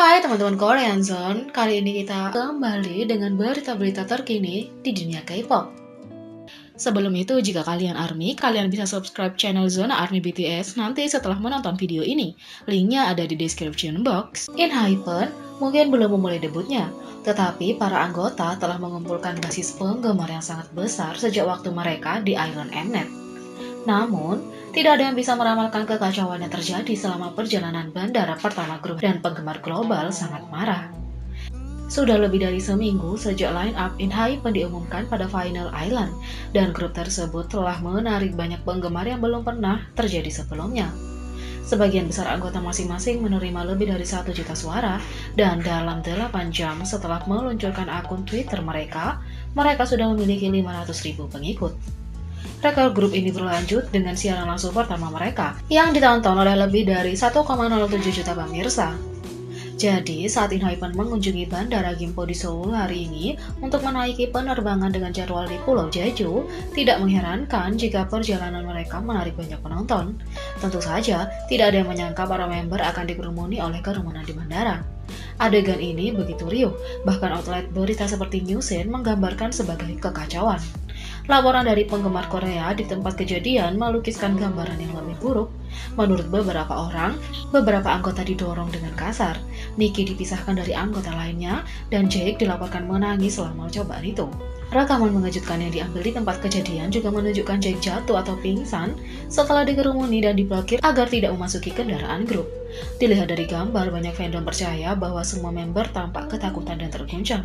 Hai teman-teman Korean Zone, kali ini kita kembali dengan berita-berita terkini di dunia K-pop. Sebelum itu, jika kalian ARMY, kalian bisa subscribe channel Zona ARMY BTS nanti setelah menonton video ini. Linknya ada di description box. ENHYPEN mungkin belum memulai debutnya, tetapi para anggota telah mengumpulkan basis penggemar yang sangat besar sejak waktu mereka di Iron Mnet. Namun, tidak ada yang bisa meramalkan kekacauan yang terjadi selama perjalanan bandara pertama grup dan penggemar global sangat marah. Sudah lebih dari seminggu sejak line-up ENHYPEN diumumkan pada Final Island, dan grup tersebut telah menarik banyak penggemar yang belum pernah terjadi sebelumnya. Sebagian besar anggota masing-masing menerima lebih dari 1 juta suara, dan dalam 8 jam setelah meluncurkan akun Twitter mereka sudah memiliki 500.000 pengikut. Rekor grup ini berlanjut dengan siaran langsung pertama mereka, yang ditonton oleh lebih dari 1,07 juta pemirsa. Jadi, saat ENHYPEN mengunjungi Bandara Gimpo di Seoul hari ini untuk menaiki penerbangan dengan jadwal di Pulau Jeju, tidak mengherankan jika perjalanan mereka menarik banyak penonton. Tentu saja, tidak ada yang menyangka para member akan dikerumuni oleh kerumunan di bandara. Adegan ini begitu riuh, bahkan outlet berita seperti Newsen menggambarkan sebagai kekacauan. Laporan dari penggemar Korea di tempat kejadian melukiskan gambaran yang lebih buruk. Menurut beberapa orang, beberapa anggota didorong dengan kasar. Nicky dipisahkan dari anggota lainnya, dan Jake dilaporkan menangis selama cobaan itu. Rekaman mengejutkan yang diambil di tempat kejadian juga menunjukkan Jake jatuh atau pingsan setelah dikerumuni dan diblokir agar tidak memasuki kendaraan grup. Dilihat dari gambar, banyak fandom percaya bahwa semua member tampak ketakutan dan terguncang.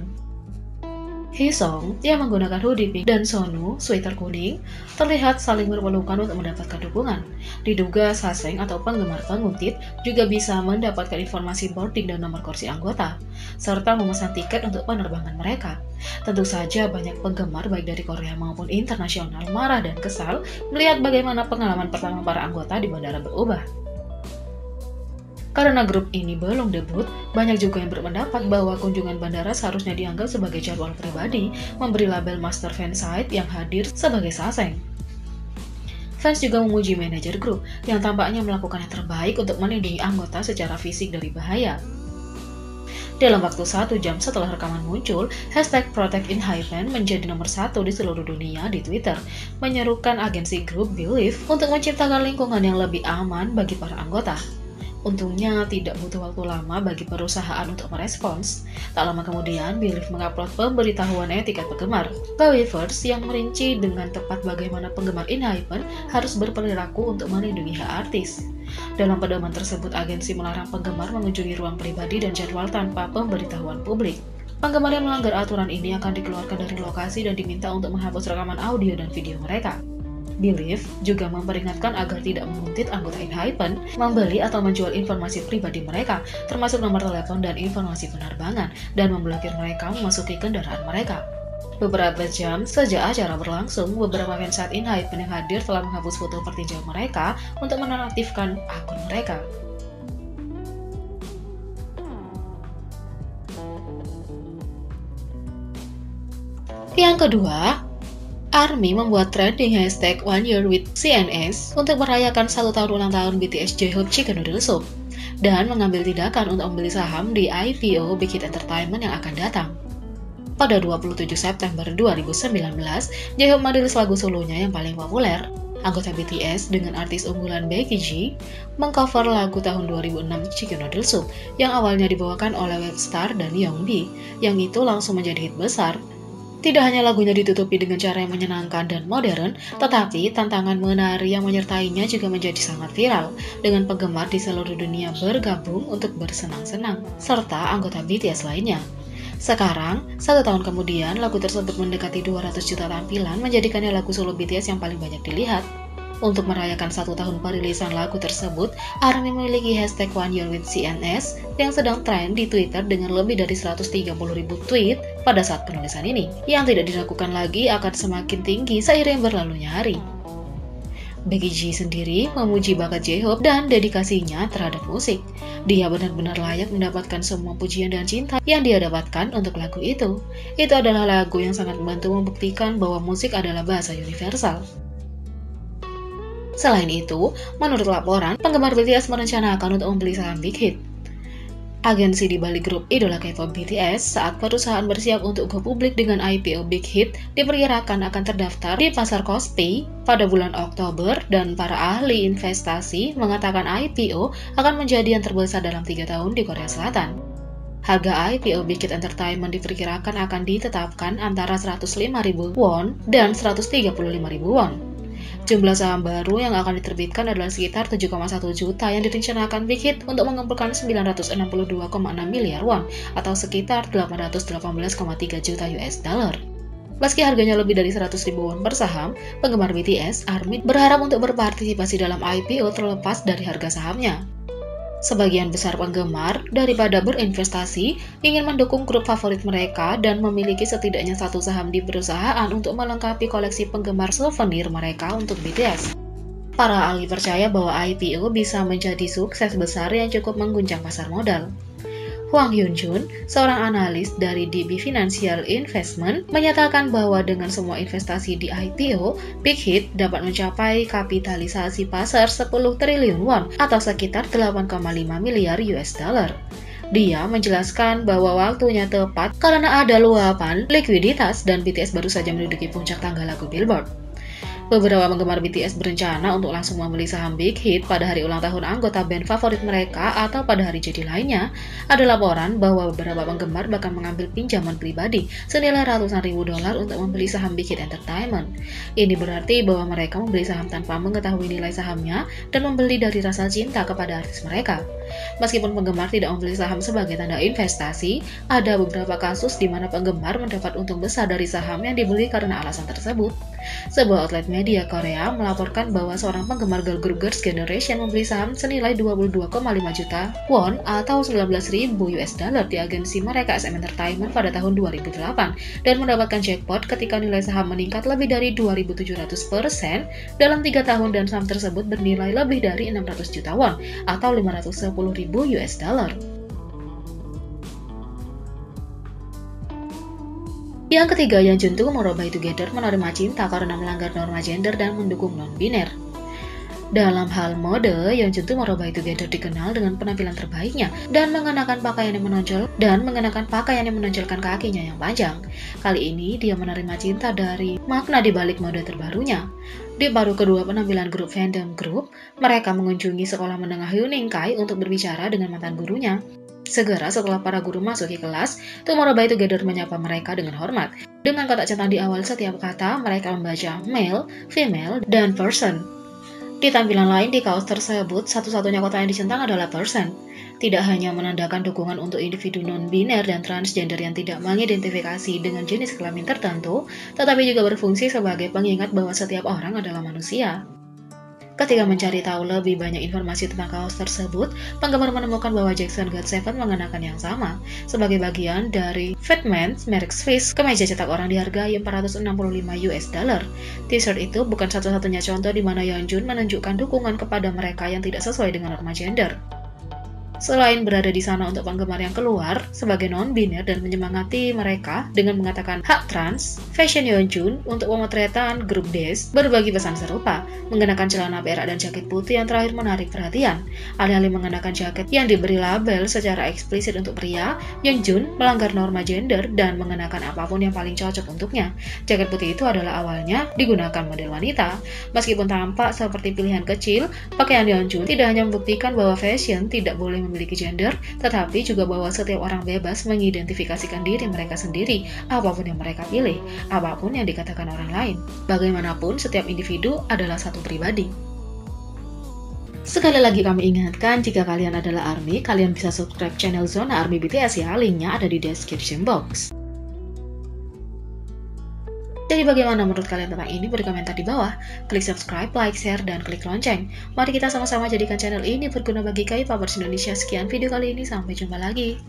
Hyesung yang menggunakan hoodie pink dan Sonu, sweater kuning, terlihat saling berpelukan untuk mendapatkan dukungan. Diduga Saseng atau penggemar penguntit juga bisa mendapatkan informasi boarding dan nomor kursi anggota, serta memesan tiket untuk penerbangan mereka. Tentu saja banyak penggemar baik dari Korea maupun internasional marah dan kesal melihat bagaimana pengalaman pertama para anggota di bandara berubah. Karena grup ini belum debut, banyak juga yang berpendapat bahwa kunjungan bandara seharusnya dianggap sebagai jadwal pribadi, memberi label master fansite yang hadir sebagai Saseng. Fans juga memuji manajer grup, yang tampaknya melakukan yang terbaik untuk melindungi anggota secara fisik dari bahaya. Dalam waktu 1 jam setelah rekaman muncul, hashtag #ProtectENHYPEN menjadi nomor 1 di seluruh dunia di Twitter, menyerukan agensi grup Believe untuk menciptakan lingkungan yang lebih aman bagi para anggota. Untungnya tidak butuh waktu lama bagi perusahaan untuk merespons. Tak lama kemudian, Believe mengupload pemberitahuan etiket penggemar, Weverse, yang merinci dengan tepat bagaimana penggemar ENHYPEN harus berperilaku untuk melindungi hak artis. Dalam pedoman tersebut, agensi melarang penggemar mengunjungi ruang pribadi dan jadwal tanpa pemberitahuan publik. Penggemar yang melanggar aturan ini akan dikeluarkan dari lokasi dan diminta untuk menghapus rekaman audio dan video mereka. Believe juga memperingatkan agar tidak menguntit anggota ENHYPEN, membeli atau menjual informasi pribadi mereka, termasuk nomor telepon dan informasi penerbangan, dan memblokir mereka memasuki kendaraan mereka. Beberapa jam sejak acara berlangsung, beberapa fansite ENHYPEN yang hadir telah menghapus foto pertinjau mereka untuk menonaktifkan akun mereka. Yang kedua, ARMY membuat trending hashtag One Year with CNS untuk merayakan 1 tahun ulang tahun BTS J-Hope Chicken Noodle Soup dan mengambil tindakan untuk membeli saham di IPO Big Hit Entertainment yang akan datang. Pada 27 September 2019, J-Hope merilis lagu solonya yang paling populer. Anggota BTS dengan artis unggulan Becky G mengcover lagu tahun 2006 Chicken Noodle Soup yang awalnya dibawakan oleh Webstar dan Youngbi, yang itu langsung menjadi hit besar. Tidak hanya lagunya ditutupi dengan cara yang menyenangkan dan modern, tetapi tantangan menari yang menyertainya juga menjadi sangat viral, dengan penggemar di seluruh dunia bergabung untuk bersenang-senang, serta anggota BTS lainnya. Sekarang, 1 tahun kemudian, lagu tersebut mendekati 200 juta tampilan, menjadikannya lagu solo BTS yang paling banyak dilihat. Untuk merayakan 1 tahun perilisan lagu tersebut, ARMY memiliki hashtag One Year with CNS yang sedang tren di Twitter dengan lebih dari 130.000 tweet pada saat penulisan ini, yang tidak diragukan lagi akan semakin tinggi seiring berlalunya hari. Becky G sendiri memuji bakat J-Hope dan dedikasinya terhadap musik. Dia benar-benar layak mendapatkan semua pujian dan cinta yang dia dapatkan untuk lagu itu. Itu adalah lagu yang sangat membantu membuktikan bahwa musik adalah bahasa universal. Selain itu, menurut laporan, penggemar BTS merencanakan untuk membeli saham Big Hit. agensi di balik grup idola K-pop BTS, saat perusahaan bersiap untuk go publik dengan IPO Big Hit, diperkirakan akan terdaftar di pasar Kospi pada bulan Oktober, dan para ahli investasi mengatakan IPO akan menjadi yang terbesar dalam 3 tahun di Korea Selatan. Harga IPO Big Hit Entertainment diperkirakan akan ditetapkan antara 105.000 won dan 135.000 won. Jumlah saham baru yang akan diterbitkan adalah sekitar 7,1 juta yang direncanakan Big Hit untuk mengumpulkan 962,6 miliar won atau sekitar 818,3 juta US dollar. Meski harganya lebih dari 100.000 won per saham, penggemar BTS, ARMY, berharap untuk berpartisipasi dalam IPO terlepas dari harga sahamnya. Sebagian besar penggemar, daripada berinvestasi, ingin mendukung grup favorit mereka dan memiliki setidaknya satu saham di perusahaan untuk melengkapi koleksi penggemar souvenir mereka untuk BTS. Para ahli percaya bahwa IPO bisa menjadi sukses besar yang cukup mengguncang pasar modal. Hwang Hyun-jun, seorang analis dari DB Financial Investment, menyatakan bahwa dengan semua investasi di IPO, Big Hit dapat mencapai kapitalisasi pasar 10 triliun won atau sekitar 8,5 miliar US dollar. Dia menjelaskan bahwa waktunya tepat karena ada luapan likuiditas dan BTS baru saja menduduki puncak tangga lagu Billboard. Beberapa penggemar BTS berencana untuk langsung membeli saham Big Hit pada hari ulang tahun anggota band favorit mereka atau pada hari jadi lainnya. Ada laporan bahwa beberapa penggemar bahkan mengambil pinjaman pribadi senilai ratusan ribu dolar untuk membeli saham Big Hit Entertainment. Ini berarti bahwa mereka membeli saham tanpa mengetahui nilai sahamnya dan membeli dari rasa cinta kepada artis mereka. Meskipun penggemar tidak membeli saham sebagai tanda investasi, ada beberapa kasus di mana penggemar mendapat untung besar dari saham yang dibeli karena alasan tersebut. Sebuah outlet media Korea melaporkan bahwa seorang penggemar girl group Girls' Generation membeli saham senilai 22,5 juta won atau 19.000 US dollar di agensi mereka SM Entertainment pada tahun 2008 dan mendapatkan jackpot ketika nilai saham meningkat lebih dari 2.700% dalam 3 tahun dan saham tersebut bernilai lebih dari 600 juta won atau 510.000 US dollar. Yang ketiga, Yeonjun Tomorrow by Together menerima cinta karena melanggar norma gender dan mendukung non-biner. Dalam hal mode, Yeonjun Tomorrow by Together dikenal dengan penampilan terbaiknya dan mengenakan pakaian yang menonjolkan kakinya yang panjang. Kali ini dia menerima cinta dari makna di balik mode terbarunya. Di paruh kedua penampilan grup fandom group, mereka mengunjungi sekolah menengah Hyuningkai untuk berbicara dengan mantan gurunya. Segera setelah para guru masuki kelas, Tomorrow by Together menyapa mereka dengan hormat. Dengan kotak centang di awal setiap kata, mereka membaca male, female, dan person. Di tampilan lain di kaos tersebut, satu-satunya kotak yang dicentang adalah person. Tidak hanya menandakan dukungan untuk individu non-biner dan transgender yang tidak mengidentifikasi dengan jenis kelamin tertentu, tetapi juga berfungsi sebagai pengingat bahwa setiap orang adalah manusia. Ketika mencari tahu lebih banyak informasi tentang kaos tersebut, penggemar menemukan bahwa Jackson GOT7 mengenakan yang sama. Sebagai bagian dari Fatman merek Swiss, kemeja cetak orang dihargai 465 US dollar. T-shirt itu bukan satu-satunya contoh di mana Yeonjun menunjukkan dukungan kepada mereka yang tidak sesuai dengan norma gender. Selain berada di sana untuk penggemar yang keluar sebagai non-biner dan menyemangati mereka dengan mengatakan hak trans, fashion Yeonjun untuk pemotretan grup Dash berbagi pesan serupa, mengenakan celana perak dan jaket putih yang terakhir menarik perhatian. Alih-alih mengenakan jaket yang diberi label secara eksplisit untuk pria, Yeonjun melanggar norma gender dan mengenakan apapun yang paling cocok untuknya. Jaket putih itu adalah awalnya digunakan model wanita. Meskipun tampak seperti pilihan kecil, pakaian Yeonjun tidak hanya membuktikan bahwa fashion tidak boleh memiliki gender, tetapi juga bahwa setiap orang bebas mengidentifikasikan diri mereka sendiri, apapun yang mereka pilih, apapun yang dikatakan orang lain. Bagaimanapun, setiap individu adalah satu pribadi. Sekali lagi kami ingatkan, jika kalian adalah ARMY, kalian bisa subscribe channel Zona ARMY BTS ya, linknya ada di description box. Jadi bagaimana menurut kalian tentang ini? Beri komentar di bawah. Klik subscribe, like, share, dan klik lonceng. Mari kita sama-sama jadikan channel ini berguna bagi K-popers Indonesia. Sekian video kali ini, sampai jumpa lagi.